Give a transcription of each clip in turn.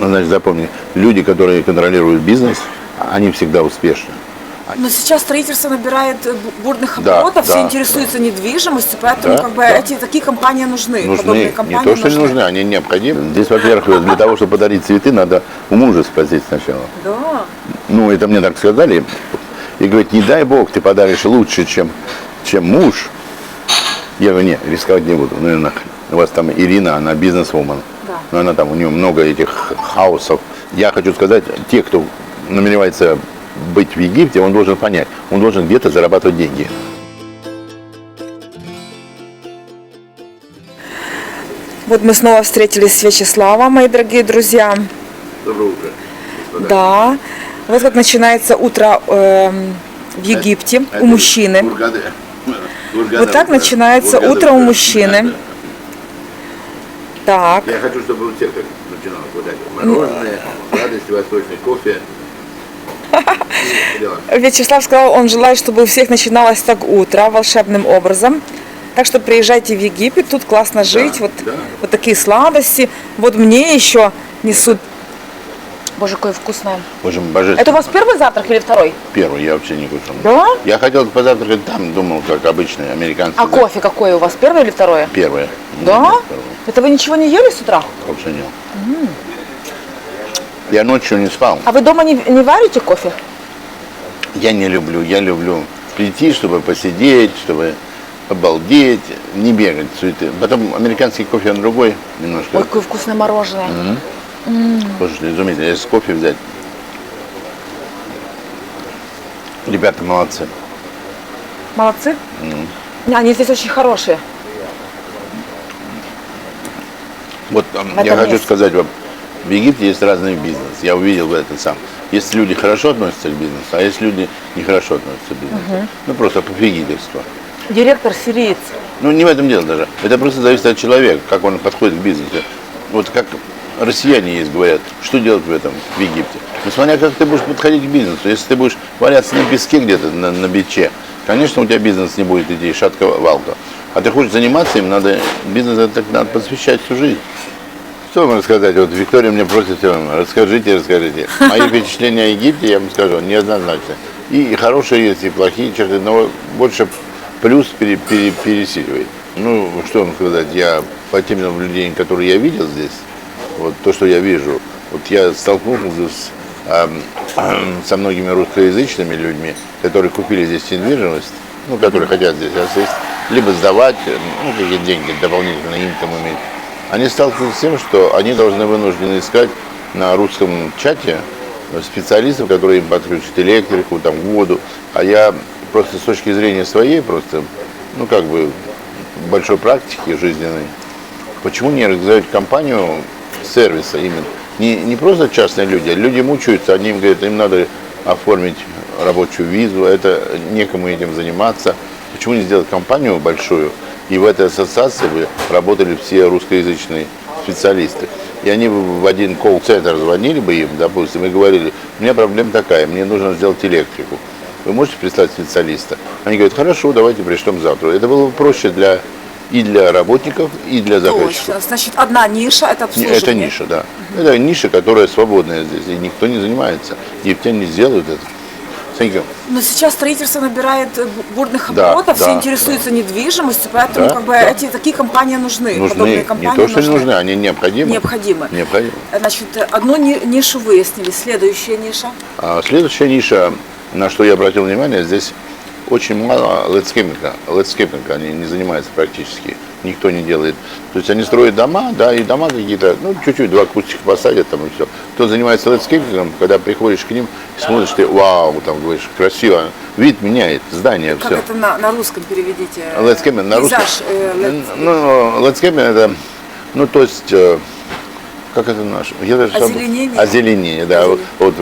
Значит, запомни, люди, которые контролируют бизнес, они всегда успешны. Но сейчас строительство набирает бурных Да, оборотов, все да, интересуются недвижимостью, поэтому такие компании нужны. Нужны, Подобные компании не то, что не нужны, они необходимы. Здесь, во-первых, для того, чтобы подарить цветы, надо у мужа спросить сначала. Да. Ну, это мне так сказали. И говорит, не дай бог, ты подаришь лучше, чем муж. Я говорю, нет, рисковать не буду. Ну и нахрен. У вас там Ирина, она бизнес-вумен. Да. Но она там, у нее много этих хаусов. Я хочу сказать, те, кто намеревается быть в Египте, он должен понять, он должен где-то зарабатывать деньги. Вот мы снова встретились с Вячеславом, мои дорогие друзья. Доброе утро. Господа. Да. Вот как начинается утро в Египте у мужчины. Вот так начинается утро у мужчины. Так. Я хочу, чтобы у всех так начиналось. Вот так. Мороженое, сладости, восточный кофе. Вячеслав сказал, он желает, чтобы у всех начиналось так утро волшебным образом. Так что приезжайте в Египет, тут классно жить, вот такие сладости. Вот мне еще несут. Боже, какое вкусное. Боже, божественно. Это у вас первый завтрак или второй? Первый, я вообще не кушал. Да? Я хотел позавтракать там, думал, как обычный американский. А кофе какой у вас, первое или второе? Первое. Да? Нет, первое. Это вы ничего не ели с утра? Вообще нет. Я ночью не спал. А вы дома не варите кофе? Я не люблю. Я люблю прийти, чтобы посидеть, чтобы обалдеть, не бегать суеты. Потом американский кофе, он другой немножко. Ой, какое вкусное мороженое. Слушайте, изумительно. Если кофе взять. Ребята молодцы. Молодцы? Они здесь очень хорошие. Вот я хочу сказать вам, в Египте есть разный бизнес. Я увидел это сам. Есть люди хорошо относятся к бизнесу, а есть люди нехорошо относятся к бизнесу. Ну просто пофигительство. Директор сириец. Ну не в этом дело даже. Это просто зависит от человека, как он подходит к бизнесу. Вот как россияне есть, говорят, что делать в Египте. Ну смотря как ты будешь подходить к бизнесу. Если ты будешь валяться на песке где-то, на биче, конечно, у тебя бизнес не будет идти шатко-валко. А ты хочешь заниматься им, бизнес это надо посвящать всю жизнь. Что вам рассказать? Вот Виктория мне просит, расскажите. Мои впечатления о Египте, я вам скажу, неоднозначно. И хорошие есть, и плохие черты, но больше плюс пересиливает. Ну, что вам сказать, я по тем наблюдениям, которые я видел здесь, вот то, что я вижу, вот я столкнулся со многими русскоязычными людьми, которые купили здесь недвижимость, ну, которые хотят здесь осесть, либо сдавать, ну, какие деньги дополнительно инком иметь. Они сталкиваются с тем, что они вынуждены искать на русском чате специалистов, которые им подключат электрику, там, воду. А я просто с точки зрения своей, большой практики жизненной, почему не организовать компанию сервиса именно? Не просто частные люди, а люди мучаются, они им говорят, им надо оформить рабочую визу, это некому этим заниматься. Почему не сделать компанию большую? И в этой ассоциации бы работали все русскоязычные специалисты. И они в один колл-центр звонили бы им, допустим, и говорили, у меня проблема такая, мне нужно сделать электрику. Вы можете прислать специалиста? Они говорят, хорошо, давайте пришлем завтра. Это было бы проще и для работников, и для заказчиков. Точно. Значит, одна ниша – это обслуживание. Это ниша, да. Это ниша, которая свободная здесь, и никто не занимается. Египтяне не сделают это. Но сейчас строительство набирает бурных оборотов, все интересуются недвижимостью, поэтому такие компании нужны. Подобные компании не то, что не нужны, они необходимы. Необходимы. Значит, одну нишу выяснили. Следующая ниша. Следующая ниша, на что я обратил внимание, здесь очень мало лендскейпинга, они не занимаются практически, никто не делает. То есть они строят дома, да, и дома какие-то, ну, чуть-чуть, 2 кустика посадят там и все. Кто занимается лендскейпингом, когда приходишь к ним, смотришь, ты, вау, там, говоришь, красиво, вид меняет, здание, как все. Как это на русском переведите? Лендскейпинг на русском. Лендскейпинг это, ну, то есть, как это наше? Озеленение. Озеленение, да. Вот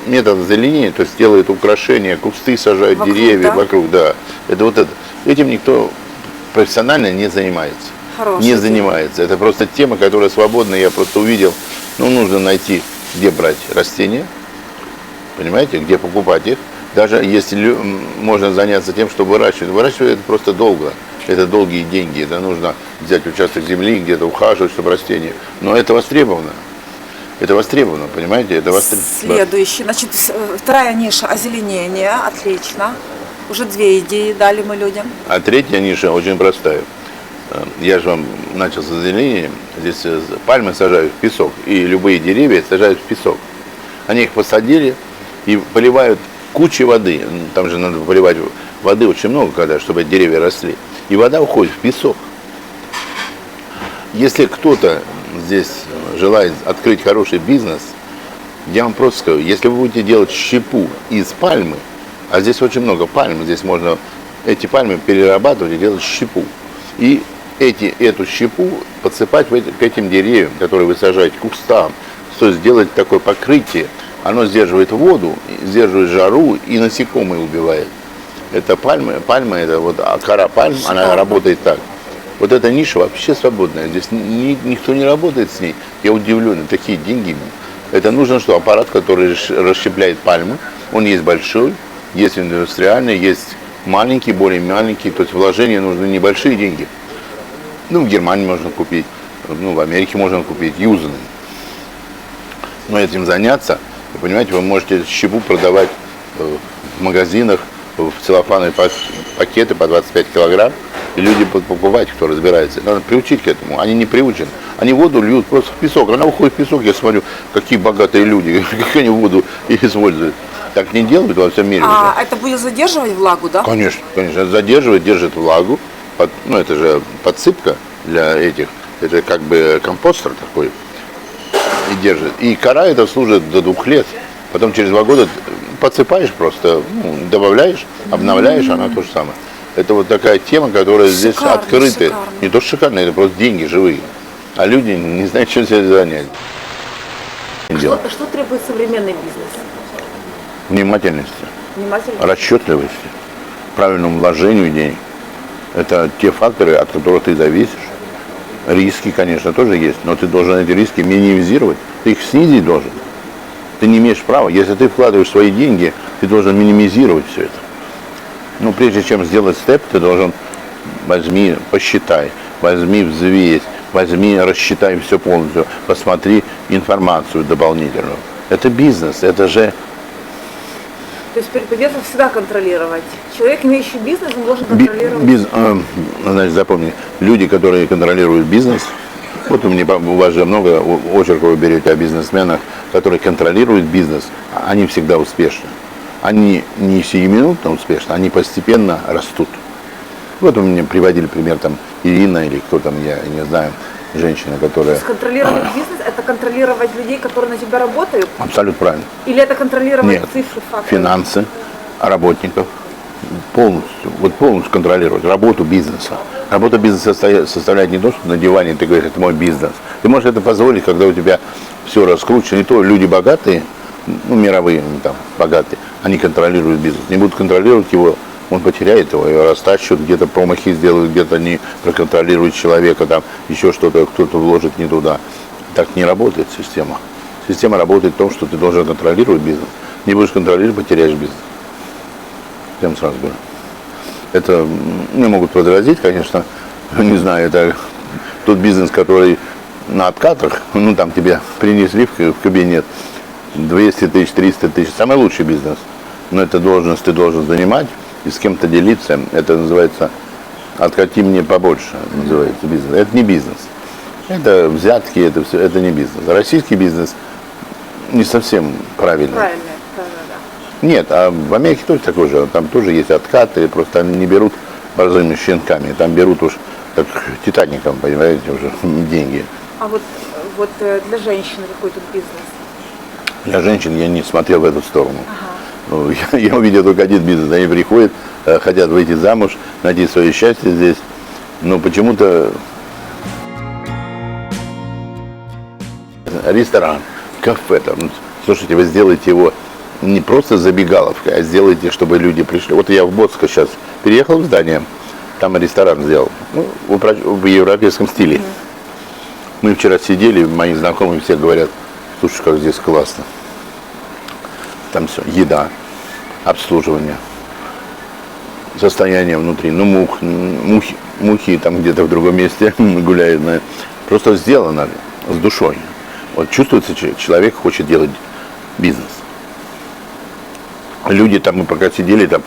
метод озеленения, то есть делают украшения, кусты сажают, вокруг, деревья вокруг, да. Это вот это. Этим никто профессионально не занимается. Не занимается. Это просто тема, которая свободна. Я просто увидел, ну, нужно найти, где брать растения, понимаете, где покупать их. Даже если можно заняться тем, что выращивать. Выращивать это просто долго. Это долгие деньги. Это нужно взять участок земли, где-то ухаживать, чтобы растения. Но это востребовано. Это востребовано, понимаете? Это востребовано. Следующий. Значит, вторая ниша озеленение. Отлично. Уже 2 идеи дали мы людям. А третья ниша очень простая. Я же вам начал с озеленения. Здесь пальмы сажают в песок, и любые деревья сажают в песок. Они их посадили и поливают кучей воды. Там же надо поливать воды очень много, чтобы деревья росли. И вода уходит в песок. Если кто-то здесь желает открыть хороший бизнес, я вам просто скажу, если вы будете делать щепу из пальмы, а здесь очень много пальм, здесь можно эти пальмы перерабатывать и делать щепу. И эту щепу подсыпать к этим деревьям, которые вы сажаете, к кустам, то есть сделать такое покрытие, оно сдерживает воду, сдерживает жару и насекомые убивает. Это пальма, это вот кора пальм, она работает так. Вот эта ниша вообще свободная, здесь никто не работает с ней. Я удивлен, такие деньги. Это нужно, что аппарат, который расщепляет пальмы, он есть большой, есть индустриальный, есть маленький, более маленький, то есть вложения нужны небольшие деньги. Ну, в Германии можно купить, ну, в Америке можно купить, юзанный. Но этим заняться, вы понимаете, вы можете щепу продавать в магазинах, в целлофановые пакеты по 25 килограмм, и люди будут покупать, кто разбирается. Надо приучить к этому. Они не приучены. Они воду льют просто в песок. Она уходит в песок. Я смотрю, какие богатые люди, как они воду используют. Так не делают во всем мире. А уже. Это будет задерживать влагу, да? Конечно, конечно. Задерживает, держит влагу. Ну, это же подсыпка для этих. Это как бы компостер такой. И держит. И кора это служит до 2 лет. Потом через 2 года подсыпаешь просто, добавляешь, обновляешь, она то же самое. Это вот такая тема, которая здесь открыта. Шикарно. Не то, что шикарно, это просто деньги живые. А люди не знают, чем себя занять. Что требует современный бизнес? Внимательности, Внимательность. расчетливости, правильному вложению денег. Это те факторы, от которых ты зависишь. Риски, конечно, тоже есть, но ты должен эти риски минимизировать. Ты их снизить должен. Ты не имеешь права. Если ты вкладываешь свои деньги, ты должен минимизировать все это. Но прежде чем сделать степ, ты должен возьми, посчитай, возьми, взвесь, возьми, рассчитай все полностью, посмотри информацию дополнительную. Это бизнес, это же... То есть придется всегда контролировать. Человек, имеющий бизнес, он должен контролировать. Значит, запомни, люди, которые контролируют бизнес, вот у вас же много очерков вы берете о бизнесменах, которые контролируют бизнес, они всегда успешны. Они не сиюминутно успешны, они постепенно растут. Вот у меня приводили пример там Ирина или кто там, я не знаю, женщина, которая... То есть контролировать бизнес – это контролировать людей, которые на тебя работают? Абсолютно правильно. Или это контролировать Нет. цифры, факты? Финансы, работников, полностью контролировать работу бизнеса. Работа бизнеса составляет не то, что на диване ты говоришь, это мой бизнес. Ты можешь это позволить, когда у тебя все раскручено. И то люди богатые, ну, мировые там, богатые, они контролируют бизнес. Не будут контролировать его, он потеряет его, растащут, где-то промахи сделают, где-то не проконтролируют человека, там еще что-то, кто-то вложит не туда. Так не работает система. Система работает в том, что ты должен контролировать бизнес. Не будешь контролировать, потеряешь бизнес. Я вам сразу говорю. Это мне могут возразить, конечно, не знаю, это тот бизнес, который на откатах, ну там тебе принесли в кабинет 200 тысяч, 300 тысяч, самый лучший бизнес. Но эту должность ты должен занимать и с кем-то делиться. Это называется «откати мне побольше», называется бизнес. Это не бизнес. Это взятки, это все, это не бизнес. Российский бизнес не совсем правильный. Правильно, да. Нет, а в Америке тоже такой же. Там тоже есть откаты, просто они не берут борзыми щенками. Там берут уж как Титаником, понимаете, уже деньги. А вот для женщины какой тут бизнес? Для женщин я не смотрел в эту сторону. Ага. Я увидел только один бизнес. Они приходят, хотят выйти замуж, найти свое счастье здесь. Но почему-то ресторан, кафе там. Слушайте, вы сделаете его не просто забегаловкой, а сделайте, чтобы люди пришли. Вот я в Боцко сейчас переехал в здание, там ресторан сделал, ну, в европейском стиле. Мы вчера сидели, мои знакомые все говорят, слушай, как здесь классно. Там все, еда, обслуживание, состояние внутри, ну мухи там где-то в другом месте гуляют. Просто сделано с душой. Вот чувствуется, человек хочет делать бизнес. Люди там, мы пока сидели, там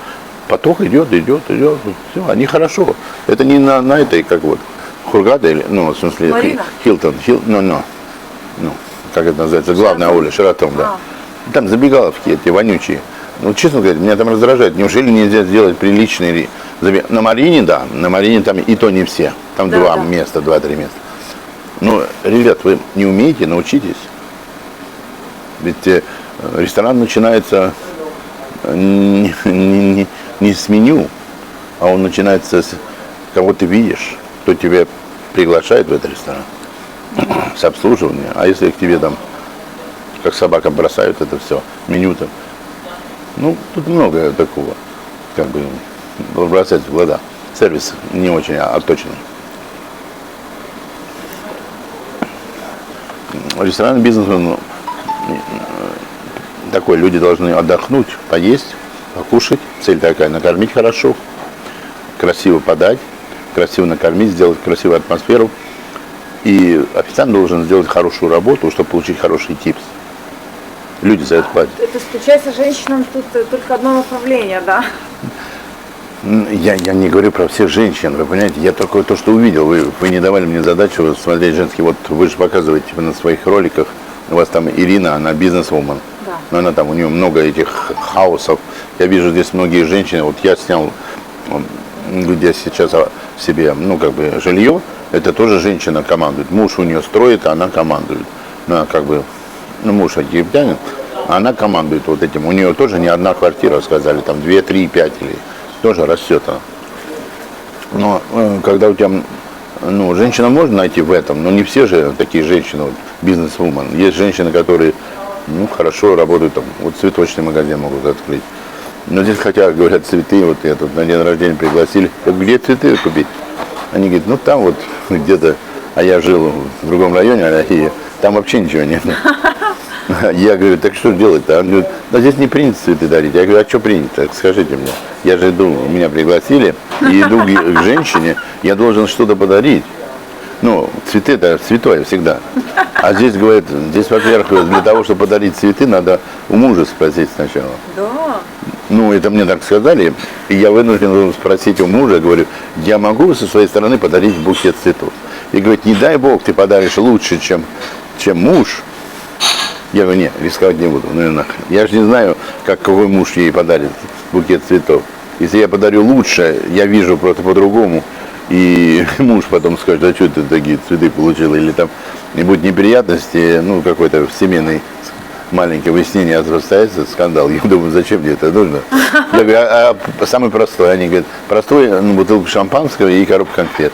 поток идет, все, они хорошо. Это не на этой, как вот, Хургада, или, ну, в смысле, Марина? Хилтон, ну, как это называется, главная улица, Шератон, да. Там забегаловки эти вонючие. Ну, честно говоря, меня там раздражает. Неужели нельзя сделать приличный на Марине, да, на Марине там и то не все. Там Да, два да. места, 2-3 места. Ну, ребят, вы не умеете, научитесь. Ведь ресторан начинается не с меню, а он начинается с кого ты видишь, кто тебя приглашает в этот ресторан, с обслуживания. А если к тебе там, как собака, бросают это все, меню там, ну, тут много такого, как бы, бросать в глаза. Сервис не очень отточенный. Ресторанный бизнес, ну, такой, люди должны отдохнуть, поесть, покушать. Цель такая, накормить хорошо, красиво подать, красиво накормить, сделать красивую атмосферу. И официант должен сделать хорошую работу, чтобы получить хороший типс. Люди за это платят. Это, получается, женщинам тут только одно направление, да? Я не говорю про всех женщин, вы понимаете, я только то, что увидел. Вы не давали мне задачу смотреть женский. Вот вы же показываете на своих роликах, у вас там Ирина, она бизнес-вумен. Да. Но она там, у нее много этих хаосов. Я вижу здесь многие женщины, вот я снял, где сейчас себе, ну, как бы, жилье, это тоже женщина командует. Муж у нее строит, а она командует. Ну, как бы, ну, муж египтянин, а она командует вот этим. У нее тоже не одна квартира, сказали, там 2, 3, 5 или тоже растет она. Но когда у тебя, ну, женщина можно найти в этом, но не все же такие женщины, вот, бизнес-вумен. Есть женщины, которые, ну, хорошо работают, там, вот цветочный магазин могут открыть. Но здесь, хотя, говорят, цветы, вот я тут на день рождения пригласили, я говорю, где цветы купить? Они говорят, ну, там вот где-то, а я жил в другом районе, и там вообще ничего нет. Я говорю, так что делать-то? Он говорит, да здесь не принято цветы дарить. Я говорю, а что принято? Скажите мне. Я же иду, меня пригласили, и иду к женщине, я должен что-то подарить. Ну, цветы это святое всегда. А здесь, говорят, здесь, во-первых, для того, чтобы подарить цветы, надо у мужа спросить сначала. Да. Ну, это мне так сказали, и я вынужден был спросить у мужа, говорю, я могу со своей стороны подарить букет цветов? И говорит, не дай бог ты подаришь лучше, чем муж. Я говорю, нет, рисковать не буду, ну и нахрен. Я же не знаю, какой муж ей подарит букет цветов. Если я подарю лучше, я вижу просто по-другому. И муж потом скажет, а что ты такие цветы получил? Или там не будет неприятности, ну, какой-то семейный маленькое выяснение разрастается, скандал. Я думаю, зачем мне это нужно? Я говорю, а самый простой? Они говорят, простой, ну, бутылку шампанского и коробку конфет.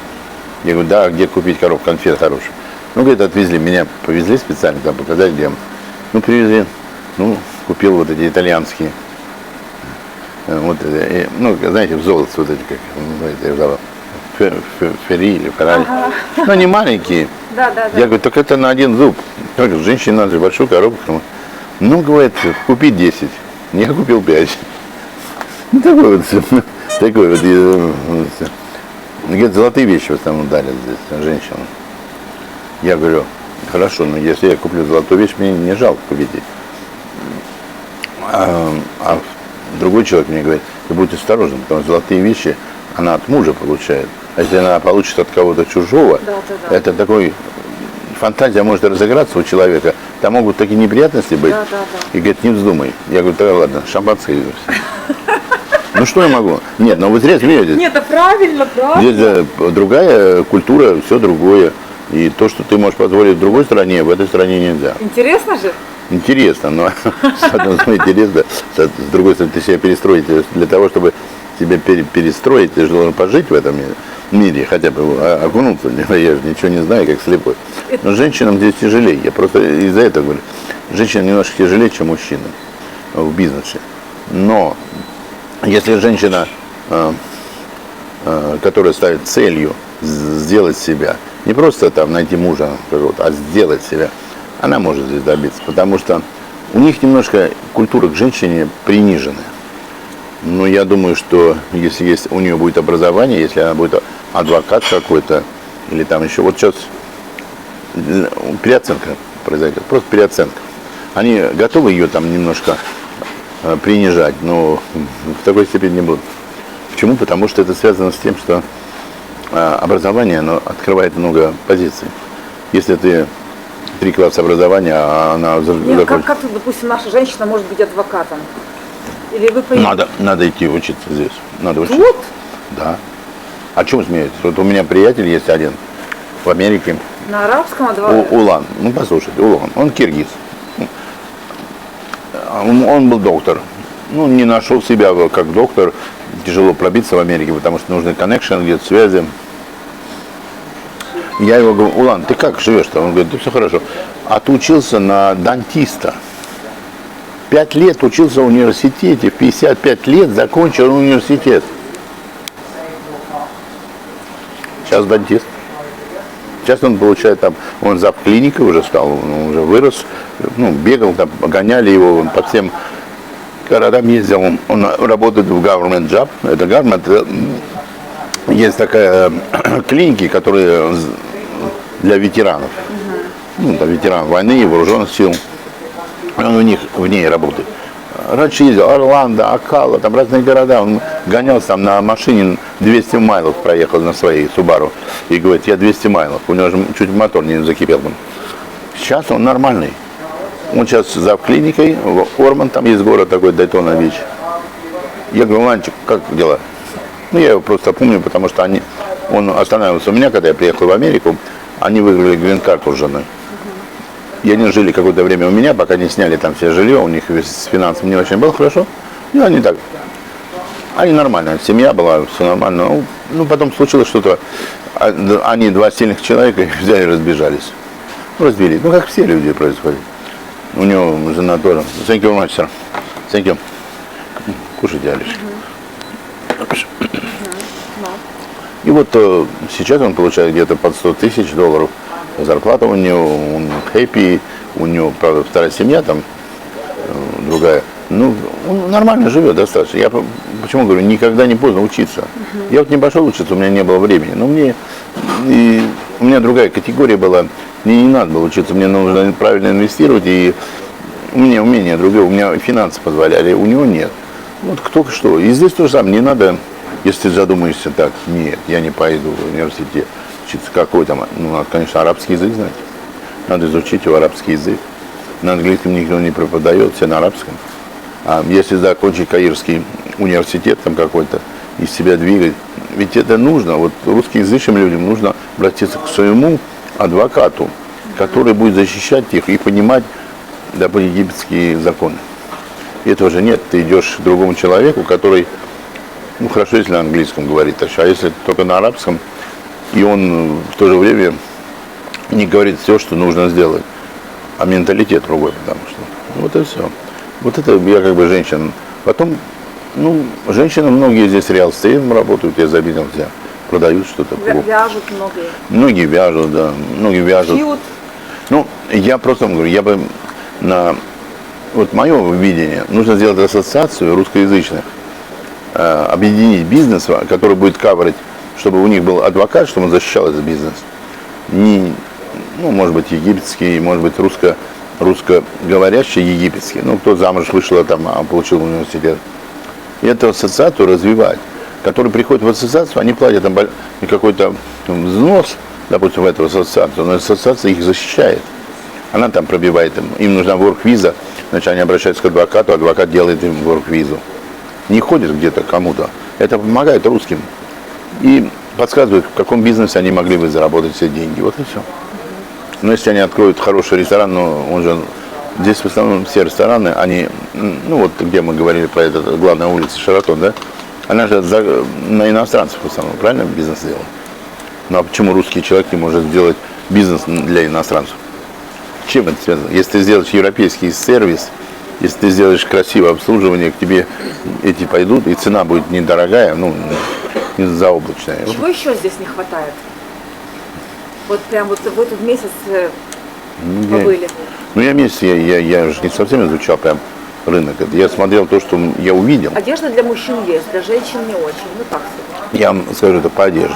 Я говорю, да, где купить коробку конфет хорошую? Ну, говорит, отвезли, меня повезли специально, там показать, где. Ну, привезли, ну, купил вот эти итальянские, вот, ну, знаете, в золоте вот эти, как, я забыл, Ферри или Феррари. Ага. Ну, они маленькие. Да. Я говорю, так это на один зуб. Я говорю, женщине надо же большую коробку. Ну, говорит, купи 10. Я купил 5. Ну, такой вот, говорит, золотые вещи в основном дарят здесь женщинам. Я говорю, хорошо, но если я куплю золотую вещь, мне не жалко купить. А другой человек мне говорит, ты будь осторожен, потому что золотые вещи она от мужа получает. А если она получит от кого-то чужого, это такой, фантазия может разыграться у человека, там могут такие неприятности быть. И говорит, не вздумай. Я говорю, да ладно, шампанское. Ну что я могу? Нет, ну вы зря смеетесь. Нет, это правильно. Здесь другая культура, все другое. И то, что ты можешь позволить в другой стране, в этой стране нельзя. Интересно же? Интересно, но с одной стороны интересно, с другой стороны ты себя перестроить. Для того, чтобы себя перестроить, ты же должен пожить в этом мире, хотя бы окунуться. Я же ничего не знаю, как слепой. Но женщинам здесь тяжелее. Я просто из-за этого говорю. Женщина немножко тяжелее, чем мужчина в бизнесе. Но если женщина, которая ставит целью сделать себя, не просто там найти мужа, а сделать себя, она может здесь добиться, потому что у них немножко культура к женщине приниженная. Но я думаю, что если есть, у нее будет образование, если она будет адвокат какой-то, или там еще, вот сейчас переоценка произойдет, просто переоценка. Они готовы ее там немножко принижать, но в такой степени не будут. Почему? Потому что это связано с тем, что образование, оно открывает много позиций. Если ты 3 класса образования, а она Нет, как, допустим, наша женщина может быть адвокатом? Или вы понимаете? Надо идти учиться здесь. Надо учиться. Тут? Да. А чем смеетесь? Вот у меня приятель есть один в Америке. На арабском адвокате? Улан. Ну, послушайте, Улан. Он киргиз. Он был доктор. Ну, не нашел себя как доктор. Тяжело пробиться в Америке, потому что нужны коннекшн, где-то связи. Я его говорю: Улан, ты как живешь-то? Он говорит: да все хорошо. А ты учился на дантиста. 5 лет учился в университете, 55 лет закончил университет. Сейчас дантист. Сейчас он получает там, он зав. Клиникой уже стал, он уже вырос, ну, бегал, там, гоняли его, он по всем городам ездил, он работает в government job, это government, есть такая клиники, которые для ветеранов, ну, для ветеранов войны, вооруженных сил, он в ней работает. Раньше ездил Орландо, Акала, там разные города. Он гонялся там на машине, 200 майлов проехал на своей Субару. И говорит: я 200 майлов. У него же чуть мотор не закипел. Сейчас он нормальный. Он сейчас за клиникой, в Орман, там есть город такой, Дайтона-Бич. Я говорю: Ланчик, как дела? Ну, я его просто помню, потому что он останавливался у меня, когда я приехал в Америку. Они выиграли грин-карту с женой. И они жили какое-то время у меня, пока не сняли там все жилье, у них с финансами не очень было хорошо. И они так, они нормально, семья была, все нормально. Ну, потом случилось что-то, они 2 сильных человека взяли и разбежались. Развелись, ну, как все люди происходит. У него жена тоже. Thank you very much, sir. Thank you. Кушайте, Алиш. И вот сейчас он получает где-то под 100 тысяч долларов. Зарплата у него, он хэппи, у него, правда, вторая семья там, другая. Ну, он нормально живет достаточно. Я почему говорю, никогда не поздно учиться. Я вот не пошел учиться, у меня не было времени. Но у меня другая категория была. Мне не надо было учиться, мне нужно правильно инвестировать. И у меня умения другие, у меня финансы позволяли, у него нет. Вот кто что. И здесь то же самое, не надо, если ты задумаешься так: нет, я не пойду в университет. Какой там, ну, надо, конечно, арабский язык знать. Надо изучить его, арабский язык. На английском никто не преподает, все на арабском. А если закончить Каирский университет там какой-то, из себя двигать, ведь это нужно. Вот русскоязычным людям нужно обратиться к своему адвокату, который будет защищать их и понимать, допустим, египетские законы. И этого же нет. Ты идешь к другому человеку, который, ну, хорошо, если на английском говорит, а если только на арабском, и он в то же время не говорит все, что нужно сделать, а менталитет другой, потому что вот и все. Вот это я как бы женщин. Потом, ну, женщины многие здесь реал-эстейтом работают, я заметил, где продают что-то. Вяжут многие. Многие вяжут, да, многие вяжут. Шьют. Ну, я просто говорю, я бы вот мое видение, нужно сделать ассоциацию русскоязычных, объединить бизнес, который будет каверить, чтобы у них был адвокат, чтобы он защищал этот бизнес. Не, ну, может быть, египетский, может быть, русскоговорящий египетский. Ну, кто замуж вышел, там, получил университет. И эту ассоциацию развивать. Которые приходят в ассоциацию, они платят там какой-то взнос, допустим, в эту ассоциацию, но ассоциация их защищает. Она там пробивает им нужна work-виза, значит, они обращаются к адвокату, адвокат делает им work-визу. Не ходят где-то кому-то. Это помогает русским. И подсказывают, в каком бизнесе они могли бы заработать все деньги. Вот и все. Но если они откроют хороший ресторан, но он же здесь в основном все рестораны, они, ну вот где мы говорили про это, главная улица Шаратон, да, она же на иностранцев в основном, правильно бизнес делает? Ну а почему русский человек не может сделать бизнес для иностранцев? Чем это связано? Если ты сделаешь европейский сервис, если ты сделаешь красивое обслуживание, к тебе эти пойдут, и цена будет недорогая, ну, не заоблачная. Чего еще здесь не хватает? Вот прям вот в этот месяц побыли. Я месяц, я же не совсем изучал прям рынок. Я смотрел то, что я увидел. Одежда для мужчин есть, для женщин не очень. Ну так себе. Я вам скажу, это по одежде.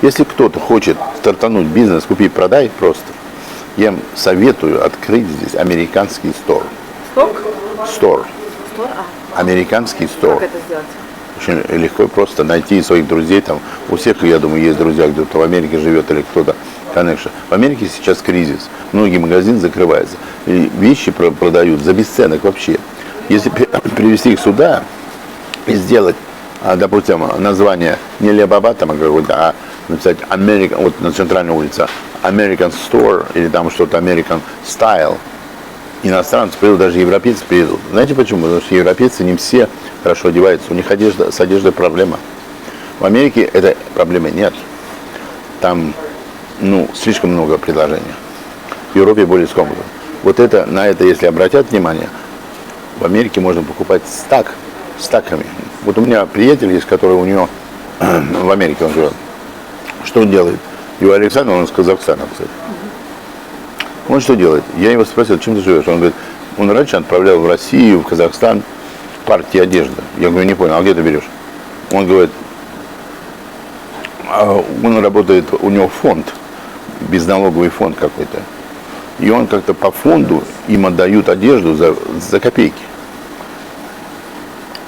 Если кто-то хочет стартануть бизнес, купи-продай просто, Я им советую открыть здесь американский стор. Сток? Стор. Стор? Американский стор. Как это сделать? Очень легко и просто найти своих друзей. Там, у всех, я думаю, есть друзья, кто-то в Америке живет или кто-то. Connection. В Америке сейчас кризис. Многие магазины закрываются. И вещи продают за бесценок вообще. Если привезти их сюда и сделать, допустим, название не Лебаба там какой-то, а написать American, вот на центральной улице, American Store или там что-то American Style, иностранцы придут, даже европейцы придут. Знаете почему? Потому что европейцы не все хорошо одеваются. У них с одеждой проблема. В Америке этой проблемы нет. Там слишком много предложений. В Европе более скомканно. Вот это, на это, если обратят внимание, в Америке можно покупать стаками. Вот у меня приятель есть, который у него в Америке он живет. Что он делает? Его Александр, он из Казахстана, кстати. Он что делает? Я его спросил, чем ты живешь? Он говорит, он раньше отправлял в Россию, в Казахстан партии одежды. Я говорю, не понял, а где ты берешь? Он говорит, он работает, у него фонд, безналоговый фонд какой-то. И он как-то по фонду им отдают одежду за копейки.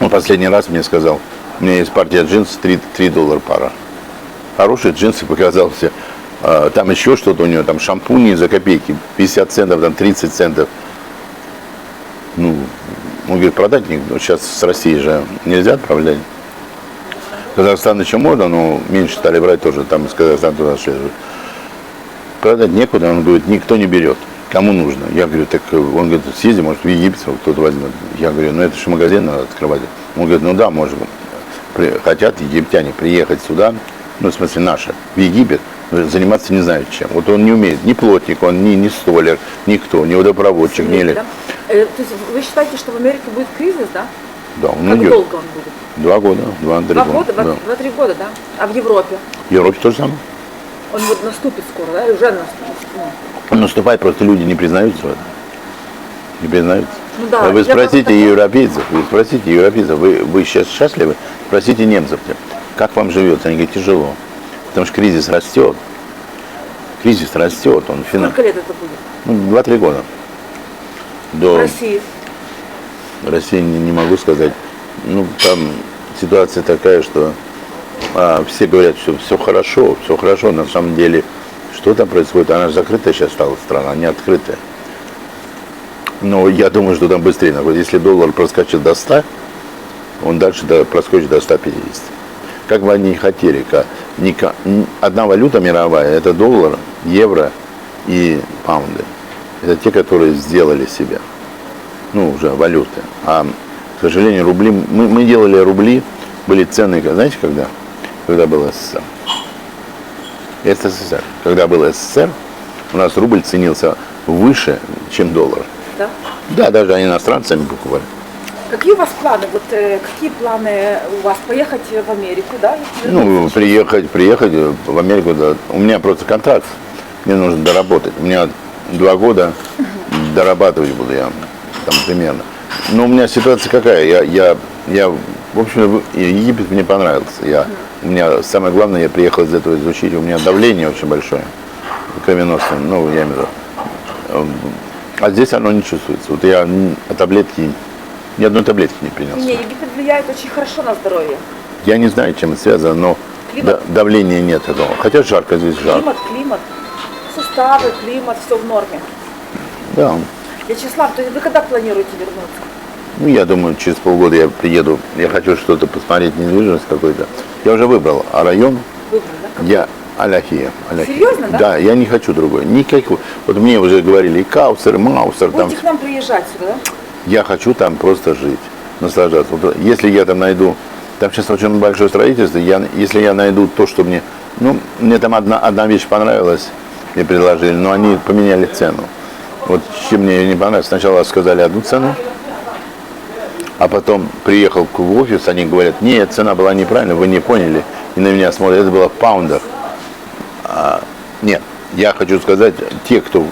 Он последний раз мне сказал, у меня есть партия джинсов, $3 пара. Хорошие джинсы показался. Там еще что-то у него, там шампуни за копейки, 50 центов, там 30 центов. Он говорит, продать сейчас с России же нельзя отправлять. Казахстан еще можно, но меньше стали брать тоже, там из Казахстана туда шли. Продать некуда, он говорит, никто не берет. Кому нужно? Я говорю, так он говорит, съезди, может, в Египет кто-то возьмет. Я говорю, это же магазин надо открывать. Он говорит, да, может, хотят египтяне приехать сюда, в смысле наши, в Египет, заниматься не знают чем. Вот он не умеет, ни плотник, он ни столер, никто, ни водопроводчик, ни электрик. То есть вы считаете, что в Америке будет кризис, да? Да, он как идет. Долго он будет? 2 года, 2-3 года. 2-3 года, да? А в Европе? В Европе то же самое. Он вот наступит скоро, да? И уже наступит. Он наступает, просто люди не признаются в этом. Не признаются. Да, вы спросите европейцев, вы сейчас счастливы? Спросите немцев, как вам живется? Они говорят, тяжело. Потому что кризис растет. Кризис растет. Сколько лет это будет? 2-3 года. В России? В России не могу сказать. Там ситуация такая, что все говорят, что все хорошо. На самом деле, что там происходит? Она же закрытая сейчас стала страна, не открытая. Но я думаю, что там быстрее. Вот если доллар проскочит до 100, он дальше проскочит до 150. Как бы они ни хотели. Одна валюта мировая, это доллар, евро и паунды. Это те, которые сделали себя. Уже валюты. А, к сожалению, рубли, мы делали рубли, были ценные, знаете, когда? Когда был СССР. СССР. Когда был СССР, у нас рубль ценился выше, чем доллар. Да? Да, даже они иностранцами покупали. Какие у вас планы? Какие планы у вас? Поехать в Америку, да? Приехать в Америку. Да. У меня просто контракт. Мне нужно доработать. У меня 2 года дорабатывать буду я там примерно. Но у меня ситуация какая? В общем, Египет мне понравился. У меня самое главное, я приехал из этого изучить. У меня давление очень большое, кровеносное. Я имею в виду. А здесь оно не чувствуется. Вот я таблетки, ни одной таблетки не принял. Египет влияет очень хорошо на здоровье. Я не знаю, чем это связано, но давления нет этого. Хотя жарко здесь, жарко. Климат. Суставы, климат, все в норме. Да. Вячеслав, то есть вы когда планируете вернуться? Я думаю, через полгода я приеду. Я хочу что-то посмотреть, недвижимость какой-то. Я уже выбрал. А район? Выбрал, да? Аляхия. Серьезно, да? Да, я не хочу другой. Никакой. Вот мне уже говорили и Каусер, и Маусер. Будете к нам приезжать сюда, да? Я хочу там просто жить, наслаждаться. Вот, если я там найду, там сейчас очень большое строительство, если я найду то, что мне... Мне там одна вещь понравилась, мне предложили, но они поменяли цену. Вот чем мне не понравилось. Сначала сказали одну цену, а потом приехал в офис, они говорят, нет, цена была неправильная, вы не поняли. И на меня смотрят, это было в паундах. Нет, я хочу сказать, те, кто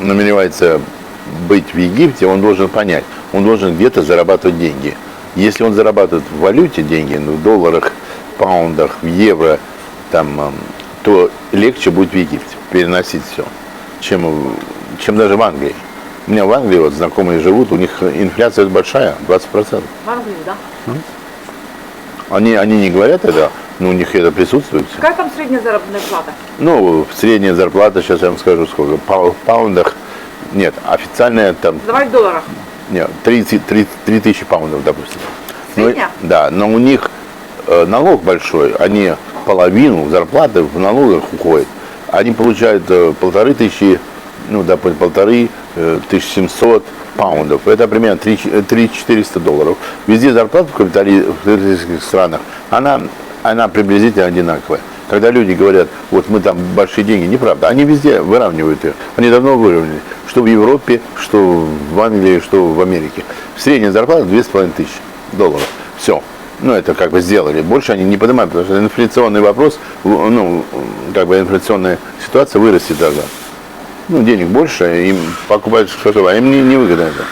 намеревается быть в Египте, он должен понять, он должен где-то зарабатывать деньги. Если он зарабатывает в валюте деньги, в долларах, паундах, в евро, то легче будет в Египте переносить все, чем чем даже в Англии. У меня в Англии вот знакомые живут, у них инфляция большая, 20%. В Англии, да? Они не говорят это, но у них это присутствует. Какая там средняя заработная плата? Ну, средняя зарплата, сейчас я вам скажу сколько, в паундах, нет, официальная там, Давай в долларах. нет, 3 тысячи паундов, допустим. Средняя? Да, но у них налог большой, они половину зарплаты в налогах уходят. Они получают 1500, ну, допустим, 1500 паундов. Это примерно 3-400 долларов. Везде зарплата в капиталистических странах, она приблизительно одинаковая. Когда люди говорят, вот мы там большие деньги, неправда. Они везде выравнивают ее. Они давно выровняли. Что в Европе, что в Англии, что в Америке. Средняя зарплата 2500 долларов. Все. Ну, это как бы сделали. Больше они не поднимают, потому что инфляционный вопрос, ну, как бы инфляционная ситуация вырастет тогда. Ну, денег больше, им покупают что-то, а им не выгодно это.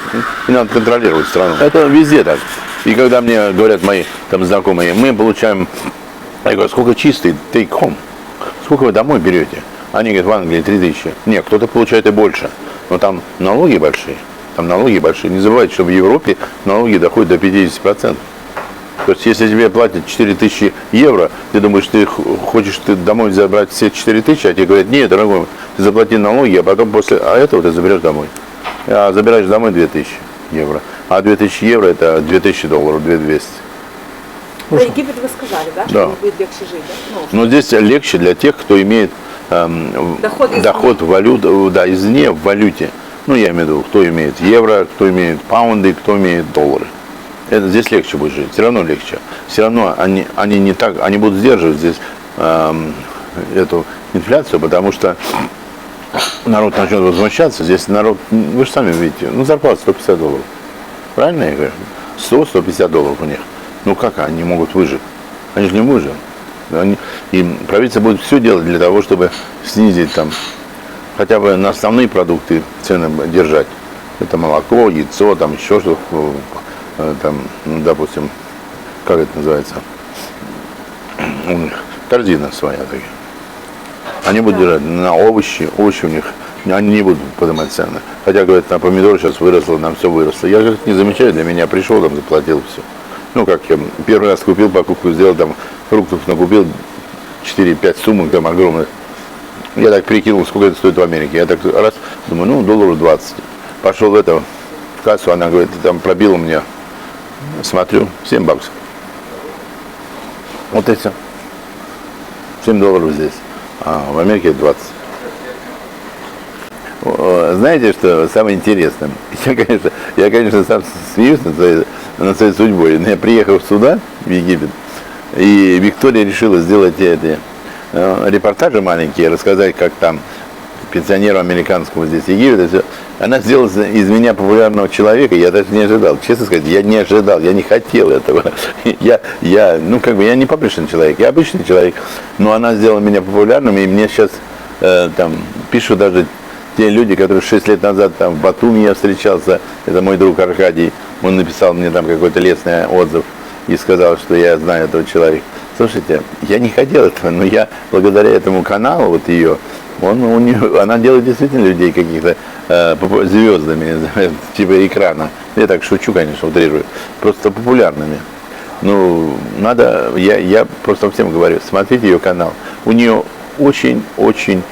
И надо контролировать страну. Это везде так. И когда мне говорят мои там знакомые, мы получаем, я говорю, сколько чистый take home? Сколько вы домой берете? Они говорят, в Англии 3000. Нет, кто-то получает и больше. Но там налоги большие. Там налоги большие. Не забывайте, что в Европе налоги доходят до 50%. То есть, если тебе платят 4000 евро, ты думаешь, ты хочешь домой забрать все 4000, а тебе говорят, нет, дорогой, ты заплати налоги, а потом после этого ты заберешь домой. А забираешь домой 2000 евро. А 2000 евро это 2000 долларов, 2200. Про Египет вы сказали, да? Что Да. им будет легче жить, да? Ну, Но здесь легче для тех, кто имеет доход в валюту, да, извне в валюте. Ну, я имею в виду, кто имеет евро, кто имеет паунды, кто имеет доллары. Это здесь легче будет жить, все равно легче. Все равно они не так, они будут сдерживать здесь эту инфляцию, потому что народ начнет возмущаться. Здесь народ, вы же сами видите, ну зарплата 150 долларов. Правильно я говорю? 100-150 долларов у них. Ну как они могут выжить? Они же не выживут. И правительство будет все делать для того, чтобы снизить там хотя бы на основные продукты цены держать. Это молоко, яйцо, там еще что-то. Там, ну, допустим, как это называется, у них корзина своя такая. Они будут держать на овощи у них, они не будут поднимать цены. Хотя, говорят, на помидор сейчас выросло, нам все выросло. Я же это не замечаю, для меня пришел, там заплатил все. Ну, как я первый раз купил покупку, сделал, там фруктов накупил 4-5 сумок, там огромных. Я так прикинул, сколько это стоит в Америке. Я так раз думаю, ну, долларов 20. Пошел в кассу, она говорит, там пробила мне. Смотрю, 7 баксов. Вот и все. 7 долларов здесь. А в Америке 20. Знаете, что самое интересное? Я, конечно, сам смеюсь над своей судьбой. Но я приехал сюда, в Египет, и Виктория решила сделать эти репортажи маленькие, рассказать, как там пенсионеру американскому здесь Египет, и все. Она сделала из меня популярного человека, я даже не ожидал. Честно сказать, я не ожидал, я не хотел этого. Я не публичный человек, я обычный человек. Но она сделала меня популярным, и мне сейчас там пишут даже те люди, которые 6 лет назад там в Батуми я встречался, это мой друг Аркадий, он написал мне там какой-то лестный отзыв и сказал, что я знаю этого человека. Слушайте, я не хотел этого, но я благодаря этому каналу, вот ее, она делает действительно людей каких-то звездами, типа экрана. Я так шучу, конечно, утрирую. Просто популярными. Ну, надо, я просто всем говорю, смотрите ее канал. У нее очень-очень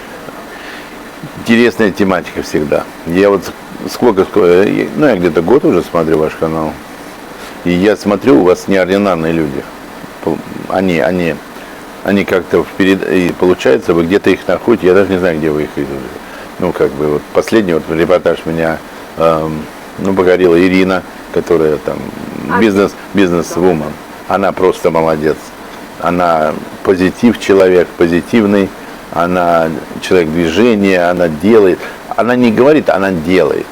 интересная тематика всегда. Я вот я где-то год уже смотрю ваш канал. И я смотрю, у вас неординарные люди. Они как-то вперед, и получается, вы где-то их находите, я даже не знаю, где вы их видели. Ну, как бы, вот последний вот репортаж меня, покорила Ирина, которая там бизнес-вумен. Она просто молодец. Она человек позитивный, она человек движения, она делает. Она не говорит, она делает.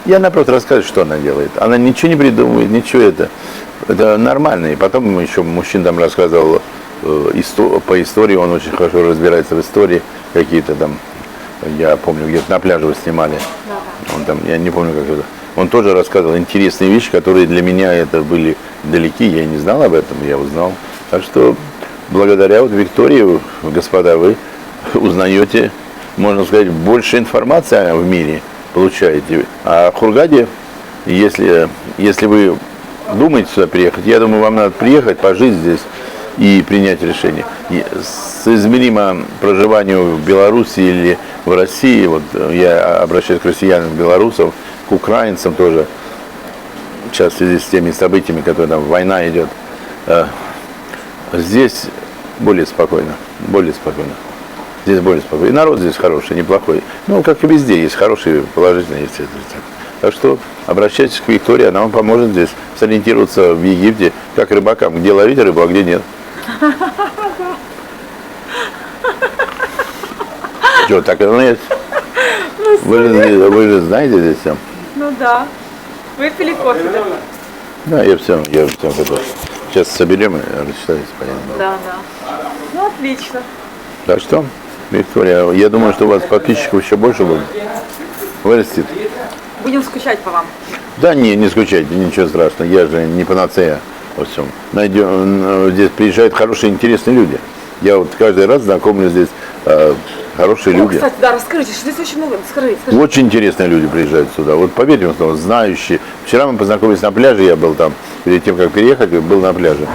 И она просто рассказывает, что она делает. Она ничего не придумывает, ничего это нормально. И потом еще мужчина там рассказывал по истории, он очень хорошо разбирается в истории, какие-то там, я помню, где-то на пляже вы снимали, он там, я не помню, как это, он тоже рассказывал интересные вещи, которые для меня это были далеки, я не знал об этом, я узнал. Так что благодаря вот Виктории, господа, вы узнаете, можно сказать, больше информации в мире, получаете. А в Хургаде, если вы думаете сюда приехать, я думаю, вам надо приехать, пожить здесь и принять решение. И соизмеримо проживанию в Беларуси или в России, вот я обращаюсь к россиянам, белорусам, к украинцам тоже, сейчас в связи с теми событиями, которые там война идет, здесь более спокойно, более спокойно. Здесь более спокойно. И народ здесь хороший, неплохой. Ну, как и везде, есть хорошие, положительные, есть отрицательные. Так что обращайтесь к Виктории, она вам поможет здесь сориентироваться в Египте, как рыбакам, где ловить рыбу, а где нет. Что, так оно есть? Вы же знаете здесь все? Ну да. Выпили кофе, да? Да, я все готов. Сейчас соберем и рассчитаюсь, понятно. Да, да. Ну, отлично. Так что, Виктория, я думаю, что у вас подписчиков еще больше будет. Вырастет. Будем скучать по вам. Да не скучайте, ничего страшного, я же не панацея во всем. Здесь приезжают хорошие, интересные люди. Я вот каждый раз знакомлю здесь хорошие люди. Кстати, да, расскажите, что здесь очень много. Скажите. Очень интересные люди приезжают сюда. Вот поверьте мне, знающие. Вчера мы познакомились на пляже, я был там, перед тем, как переехать, был на пляже.